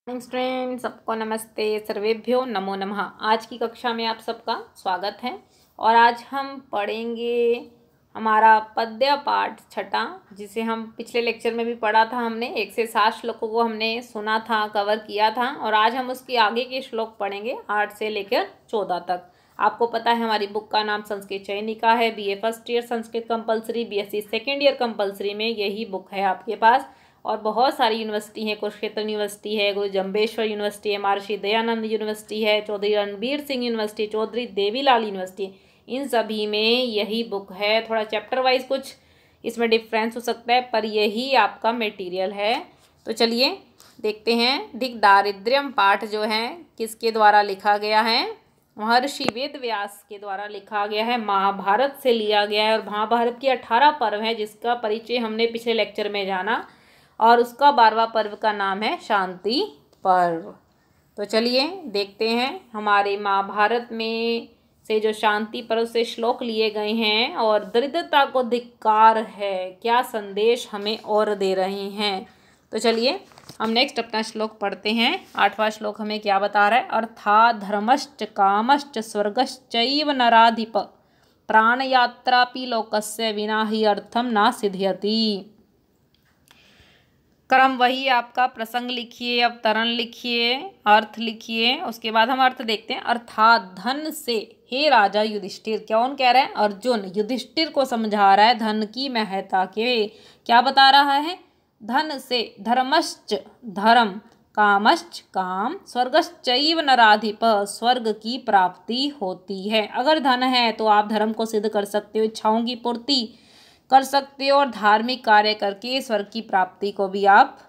Student सबको नमस्ते, सर्वेभ्यो नमो नमः। आज की कक्षा में आप सबका स्वागत है और आज हम पढ़ेंगे हमारा पद्य पाठ छठा, जिसे हम पिछले लेक्चर में भी पढ़ा था। हमने 1 से 7 श्लोकों को हमने सुना था, कवर किया था और आज हम उसके आगे के श्लोक पढ़ेंगे 8 से लेकर 14 तक। आपको पता है हमारी बुक का नाम संस्कृत चयनिका है। BA first year Sanskrit compulsory, BSc second year compulsory में यही बुक है आपके पास। और बहुत सारी यूनिवर्सिटी है, कुरुक्षेत्र यूनिवर्सिटी है, गुरु जम्बेश्वर यूनिवर्सिटी है, महर्षि दयानंद यूनिवर्सिटी है, चौधरी रणबीर सिंह यूनिवर्सिटी, चौधरी देवीलाल यूनिवर्सिटी, इन सभी में यही बुक है। थोड़ा चैप्टर वाइज कुछ इसमें डिफरेंस हो सकता है, पर यही आपका मटेरियल है। तो चलिए देखते हैं। दिक दारिद्र्यम पाठ जो है किसके द्वारा लिखा गया है? महर्षि वेद व्यास के द्वारा लिखा गया है। महाभारत से लिया गया है और महाभारत की 18 पर्व है, जिसका परिचय हमने पिछले लेक्चर में जाना और उसका 12वां पर्व का नाम है शांति पर्व। तो चलिए देखते हैं हमारे महाभारत में से जो शांति पर्व से श्लोक लिए गए हैं और दरिद्रता को धिक्कार है, क्या संदेश हमें और दे रहे हैं। तो चलिए हम नेक्स्ट अपना श्लोक पढ़ते हैं। 8वां श्लोक हमें क्या बता रहा है? अर्थात् धर्मश्च कामश्च स्वर्गश्चैव नराधिप प्राणयात्रापि लोकस्य विना हि अर्थम न सिद्ध्यति। क्रम वही आपका, प्रसंग लिखिए, अवतरण लिखिए, अर्थ लिखिए, उसके बाद हम अर्थ देखते हैं। अर्थात धन से, हे राजा युधिष्ठिर, कौन कह रहा है? अर्जुन युधिष्ठिर को समझा रहा है धन की महत्ता के। क्या बता रहा है? धन से, धर्मश्च धर्म, कामश्च काम, स्वर्गश्चैव नराधिप, स्वर्ग की प्राप्ति होती है। अगर धन है तो आप धर्म को सिद्ध कर सकते हो, इच्छाओं की पूर्ति कर सकते हो और धार्मिक कार्य करके स्वर्ग की प्राप्ति को भी आप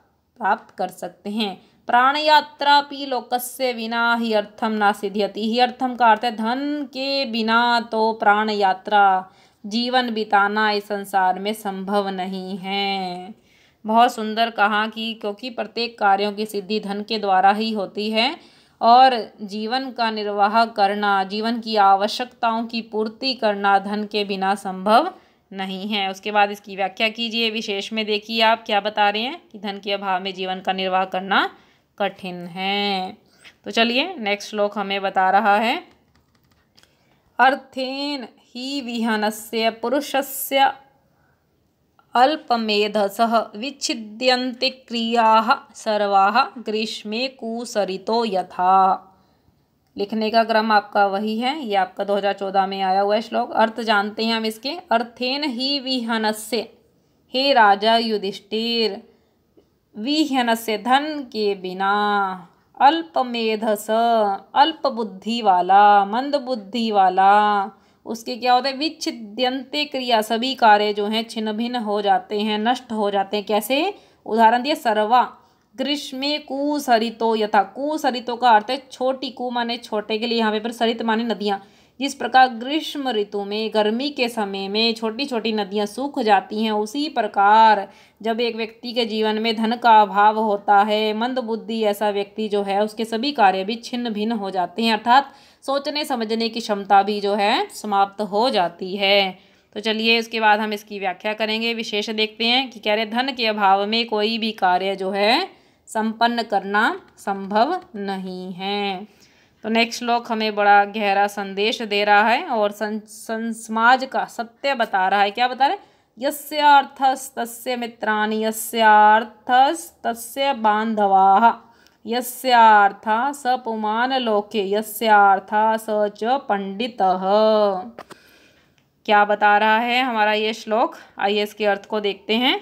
प्राप्त कर सकते हैं। प्राण यात्रा पी लोकस्य विना ही अर्थम ना सिद्ध्यति। ही अर्थम का अर्थ है धन के बिना तो प्राण यात्रा, जीवन बिताना इस संसार में संभव नहीं है। बहुत सुंदर कहा कि क्योंकि प्रत्येक कार्यों की सिद्धि धन के द्वारा ही होती है और जीवन का निर्वाह करना, जीवन की आवश्यकताओं की पूर्ति करना धन के बिना संभव नहीं है। उसके बाद इसकी व्याख्या कीजिए। विशेष में देखिए आप क्या बता रहे हैं कि धन के अभाव में जीवन का निर्वाह करना कठिन है। तो चलिए नेक्स्ट श्लोक हमें बता रहा है। अर्थेन ही विहनस्य पुरुषस्य अल्पमेधसः विच्छिद्यन्ते क्रियाः सर्वाः ग्रीष्मे कुसरितो यथा। लिखने का क्रम आपका वही है, ये आपका 2014 में आया हुआ है श्लोक। अर्थ जानते हैं हम इसके। अर्थेन ही विहनस्य, हे राजा युधिष्ठिर, विहनस्य धन के बिना, अल्पमेधस अल्प बुद्धि वाला, मंद बुद्धि वाला, उसके क्या होता है? विच्छिद्यन्ते क्रिया, सभी कार्य जो हैं छिन्न भिन्न हो जाते हैं, नष्ट हो जाते हैं। कैसे? उदाहरण दिए, सर्वा ग्रीष्मे कुसरितो यथा। कुसरितो का अर्थ है छोटी, कु माने छोटे के लिए यहाँ पे सरित माने नदियाँ। जिस प्रकार ग्रीष्म ऋतु में, गर्मी के समय में छोटी छोटी नदियाँ सूख जाती हैं, उसी प्रकार जब एक व्यक्ति के जीवन में धन का अभाव होता है, मंद बुद्धि ऐसा व्यक्ति जो है, उसके सभी कार्य भी छिन्न भिन्न हो जाते हैं, अर्थात सोचने समझने की क्षमता भी जो है समाप्त हो जाती है। तो चलिए इसके बाद हम इसकी व्याख्या करेंगे। विशेष देखते हैं कि कह रहे धन के अभाव में कोई भी कार्य जो है संपन्न करना संभव नहीं है। तो नेक्स्ट श्लोक हमें बड़ा गहरा संदेश दे रहा है और समाज का सत्य बता रहा है। क्या बता रहे? यस्यार्थस्तस्य मित्राणि, यस्यार्थस्तस्य बांधवाः, यस्यार्था स पुमान् लोके, यस्यार्था स च पंडितः। क्या बता रहा है हमारा ये श्लोक? आइए इसके अर्थ को देखते हैं।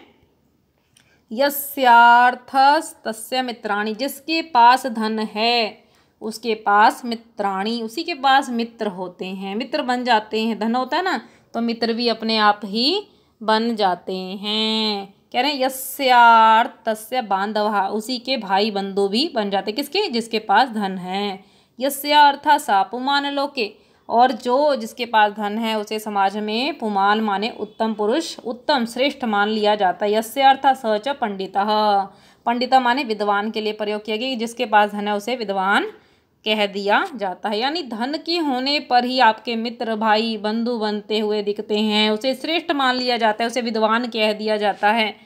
यस्यार्थस्तस्य मित्राणि, जिसके पास धन है उसके पास मित्राणि, उसी के पास मित्र होते हैं, मित्र बन जाते हैं। धन होता है ना, तो मित्र भी अपने आप ही बन जाते हैं। कह रहे हैं यस्यार्थस्य बांधवः, उसी के भाई बंधु भी बन जाते। किसके? जिसके पास धन है। यस्यार्था सा पुमान् लोके, और जो जिसके पास धन है उसे समाज में पुमान् माने उत्तम पुरुष, उत्तम श्रेष्ठ मान लिया जाता है। यस्यार्था स च पंडितः, पंडिता माने विद्वान के लिए प्रयोग किया गया। जिसके पास धन है उसे विद्वान कह दिया जाता है। यानी धन के होने पर ही आपके मित्र भाई बंधु बनते हुए दिखते हैं, उसे श्रेष्ठ मान लिया जाता है, उसे विद्वान कह दिया जाता है।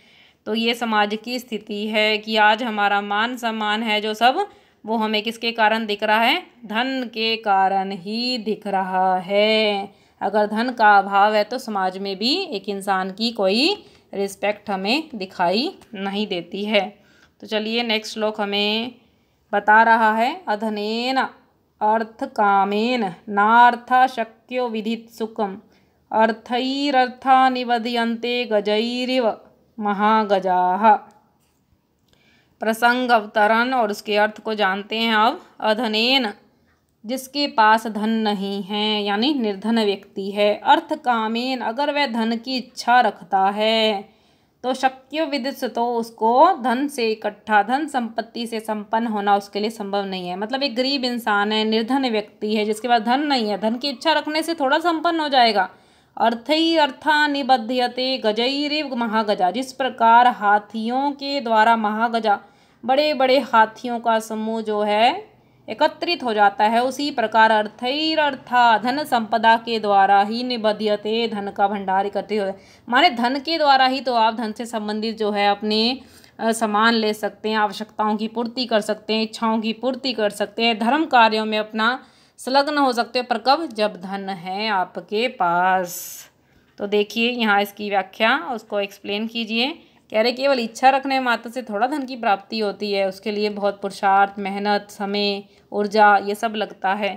तो ये समाज की स्थिति है कि आज हमारा मान सम्मान है जो सब, वो हमें किसके कारण दिख रहा है? धन के कारण ही दिख रहा है। अगर धन का अभाव है तो समाज में भी एक इंसान की कोई रिस्पेक्ट हमें दिखाई नहीं देती है। तो चलिए नेक्स्ट श्लोक हमें बता रहा है, अधनेन अर्थ कामेन नार्था शक्यो विदित सुखम अर्थैरर्था निबध्यन्ते गजैरिव महागजाः। प्रसंग अवतरण और उसके अर्थ को जानते हैं अब। अधनेन, जिसके पास धन नहीं है यानी निर्धन व्यक्ति है। अर्थ कामेन, अगर वह धन की इच्छा रखता है तो शक्यो विदित, तो उसको धन से इकट्ठा, धन संपत्ति से संपन्न होना उसके लिए संभव नहीं है। मतलब एक गरीब इंसान है, निर्धन व्यक्ति है, जिसके पास धन नहीं है, धन की इच्छा रखने से थोड़ा संपन्न हो जाएगा। अर्थै अर्था निबध्यते गजैरिव महागजा, जिस प्रकार हाथियों के द्वारा महागजा, बड़े बड़े हाथियों का समूह जो है एकत्रित हो जाता है, उसी प्रकार अर्थैरर्था, धन संपदा के द्वारा ही निबध्यते, धन का भंडार एकत्रित हो, माने धन के द्वारा ही तो आप धन से संबंधित जो है अपने सामान ले सकते हैं, आवश्यकताओं की पूर्ति कर सकते हैं, इच्छाओं की पूर्ति कर सकते हैं, धर्म कार्यों में अपना संलग्न हो सकते हो। पर कब? जब धन है आपके पास। तो देखिए यहाँ इसकी व्याख्या, उसको एक्सप्लेन कीजिए। कह रहे केवल इच्छा रखने मात्र से थोड़ा धन की प्राप्ति होती है, उसके लिए बहुत पुरुषार्थ, मेहनत, समय, ऊर्जा ये सब लगता है।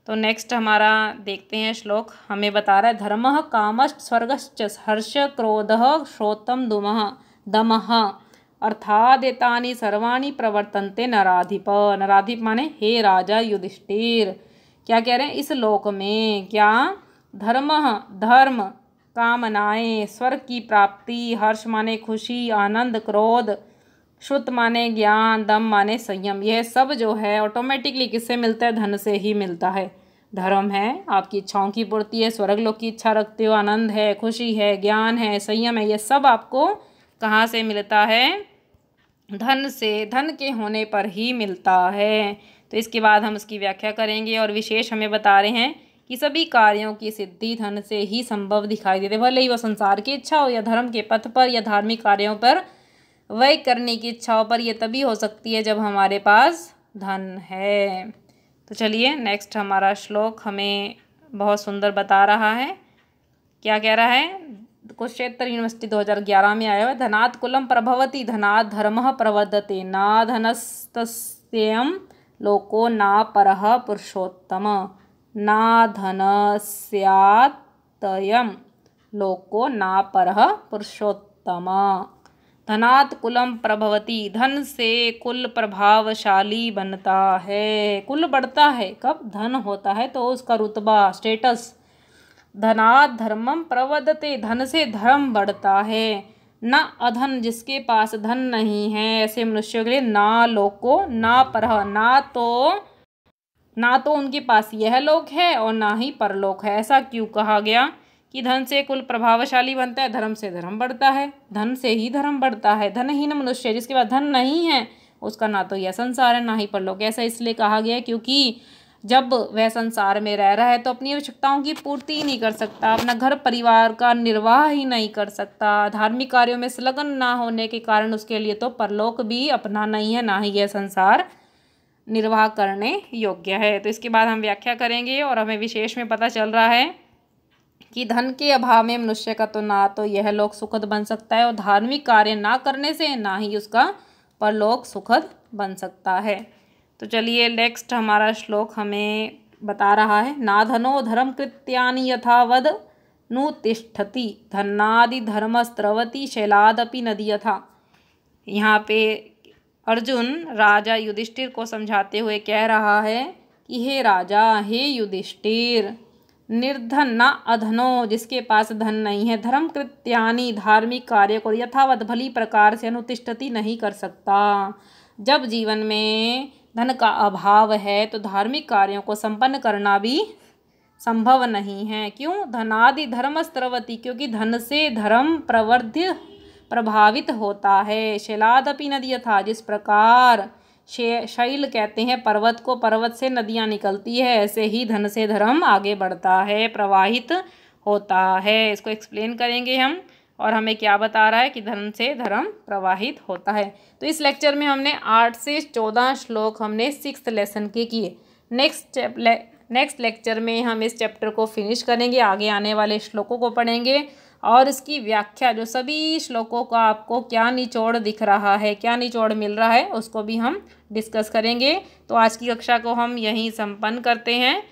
तो नेक्स्ट हमारा देखते हैं श्लोक, हमें बता रहा है, धर्मः कामश्च स्वर्गश्च हर्ष क्रोधः श्रोतम दमः अर्थादेतानि सर्वाणि प्रवर्तन्ते नराधिप। नराधिप माने हे राजा युधिष्ठिर। क्या कह रहे हैं? इस लोक में क्या धर्मः, धर्म, कामनाएं, स्वर्ग की प्राप्ति, हर्ष माने खुशी, आनंद, क्रोध, श्रुत माने ज्ञान, दम माने संयम, यह सब जो है ऑटोमेटिकली किससे मिलता है? धन से ही मिलता है। धर्म है आपकी इच्छाओं की पूर्ति है, स्वर्ग लोक की इच्छा रखते हो, आनंद है, खुशी है, ज्ञान है, संयम है, ये सब आपको कहाँ से मिलता है? धन से, धन के होने पर ही मिलता है। तो इसके बाद हम इसकी व्याख्या करेंगे और विशेष हमें बता रहे हैं कि सभी कार्यों की सिद्धि धन से ही संभव दिखाई देते, भले ही वह संसार की इच्छा हो या धर्म के पथ पर या धार्मिक कार्यों पर व्यय करने की इच्छाओं पर, ये तभी हो सकती है जब हमारे पास धन है। तो चलिए नेक्स्ट हमारा श्लोक हमें बहुत सुंदर बता रहा है। क्या कह रहा है? कुरुक्षेत्र यूनिवर्सिटी 2011 में आया हुआ, धनात् कुलम प्रभवति धनात् धर्मः प्रवर्धते ना धनस्तस्येयं लोको ना परः पुरुषोत्तम ना धनस्यात्ययं लोको ना परः पुरुषोत्तम। धनात् कुलम प्रभवति, धन से कुल प्रभावशाली बनता है। कुल बढ़ता है कब? धन होता है तो उसका रुतबा, स्टेटस। धनात् धर्मम प्रवर्धते, धन से धर्म बढ़ता है। न अधन, जिसके पास धन नहीं है ऐसे मनुष्यों के लिए ना लोको ना परह, ना तो उनके पास यह लोक है और ना ही परलोक है। ऐसा क्यों कहा गया कि धन से कुल प्रभावशाली बनता है, धर्म से धर्म बढ़ता है, धन से ही धर्म बढ़ता है। धनहीन मनुष्य, जिसके पास धन नहीं है, उसका ना तो यह संसार है ना ही परलोक। ऐसा इसलिए कहा गया क्योंकि जब वह संसार में रह रहा है तो अपनी आवश्यकताओं की पूर्ति ही नहीं कर सकता, अपना घर परिवार का निर्वाह ही नहीं कर सकता, धार्मिक कार्यों में संलग्न ना होने के कारण उसके लिए तो परलोक भी अपना नहीं है, ना ही यह संसार निर्वाह करने योग्य है। तो इसके बाद हम व्याख्या करेंगे और हमें विशेष में पता चल रहा है कि धन के अभाव में मनुष्य का तो ना तो यह लोक सुखद बन सकता है और धार्मिक कार्य ना करने से ना ही उसका परलोक सुखद बन सकता है। तो चलिए नेक्स्ट हमारा श्लोक हमें बता रहा है, ना धनो धर्म कृत्यानि यथावद नु तिष्ठति धनादि धर्मस्त्रवती शैलादपि नदी यथा। यहाँ पे अर्जुन राजा युधिष्ठिर को समझाते हुए कह रहा है कि हे राजा, हे युधिष्ठिर, निर्धन ना अधनो, जिसके पास धन नहीं है, धर्म कृत्यानि, धार्मिक कार्य को यथावत भली प्रकार से अनुतिष्ठति नहीं कर सकता। जब जीवन में धन का अभाव है तो धार्मिक कार्यों को संपन्न करना भी संभव नहीं है। क्यों? धनादि धर्मस्त्रवती, क्योंकि धन से धर्म प्रभावित होता है। शैलादपि नदी यथा, जिस प्रकार शैल कहते हैं पर्वत को, पर्वत से नदियाँ निकलती है, ऐसे ही धन से धर्म आगे बढ़ता है, प्रवाहित होता है। इसको एक्सप्लेन करेंगे हम। और हमें क्या बता रहा है कि धर्म से धर्म प्रवाहित होता है। तो इस लेक्चर में हमने 8 से 14 श्लोक हमने 6th लेसन के किए। नेक्स्ट लेक्चर में हम इस चैप्टर को फिनिश करेंगे, आगे आने वाले श्लोकों को पढ़ेंगे और इसकी व्याख्या, जो सभी श्लोकों का आपको क्या निचोड़ दिख रहा है, क्या निचोड़ मिल रहा है, उसको भी हम डिस्कस करेंगे। तो आज की कक्षा को हम यहीं संपन्न करते हैं।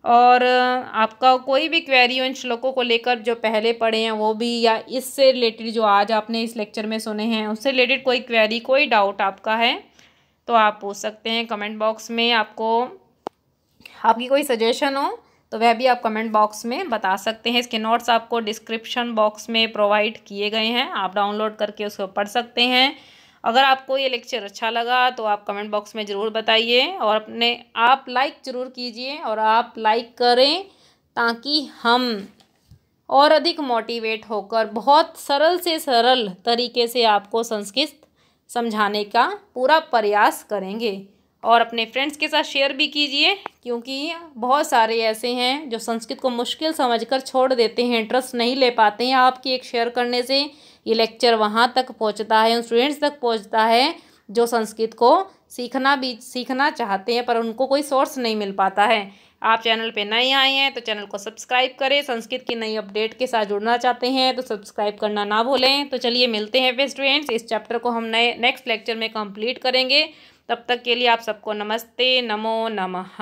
और आपका कोई भी क्वेरी हो इन श्लोकों को लेकर जो पहले पढ़े हैं वो भी, या इससे रिलेटेड जो आज आपने इस लेक्चर में सुने हैं उससे रिलेटेड कोई क्वेरी, कोई डाउट आपका है तो आप पूछ सकते हैं कमेंट बॉक्स में। आपकी कोई सजेशन हो तो वह भी आप कमेंट बॉक्स में बता सकते हैं। इसके नोट्स आपको डिस्क्रिप्शन बॉक्स में प्रोवाइड किए गए हैं, आप डाउनलोड करके उसको पढ़ सकते हैं। अगर आपको ये लेक्चर अच्छा लगा तो आप कमेंट बॉक्स में ज़रूर बताइए और आप लाइक ज़रूर कीजिए और आप लाइक करें ताकि हम और अधिक मोटिवेट होकर बहुत सरल से सरल तरीके से आपको संस्कृत समझाने का पूरा प्रयास करेंगे। और अपने फ्रेंड्स के साथ शेयर भी कीजिए, क्योंकि बहुत सारे ऐसे हैं जो संस्कृत को मुश्किल समझकर छोड़ देते हैं, इंटरेस्ट नहीं ले पाते हैं। आपकी एक शेयर करने से ये लेक्चर वहाँ तक पहुँचता है, उन स्टूडेंट्स तक पहुँचता है जो संस्कृत को सीखना चाहते हैं पर उनको कोई सोर्स नहीं मिल पाता है। आप चैनल पे नए आए हैं तो चैनल को सब्सक्राइब करें। संस्कृत की नई अपडेट के साथ जुड़ना चाहते हैं तो सब्सक्राइब करना ना भूलें। तो चलिए मिलते हैं फिर स्टूडेंट्स, इस चैप्टर को हम नेक्स्ट लेक्चर में कंप्लीट करेंगे। तब तक के लिए आप सबको नमस्ते, नमो नमः।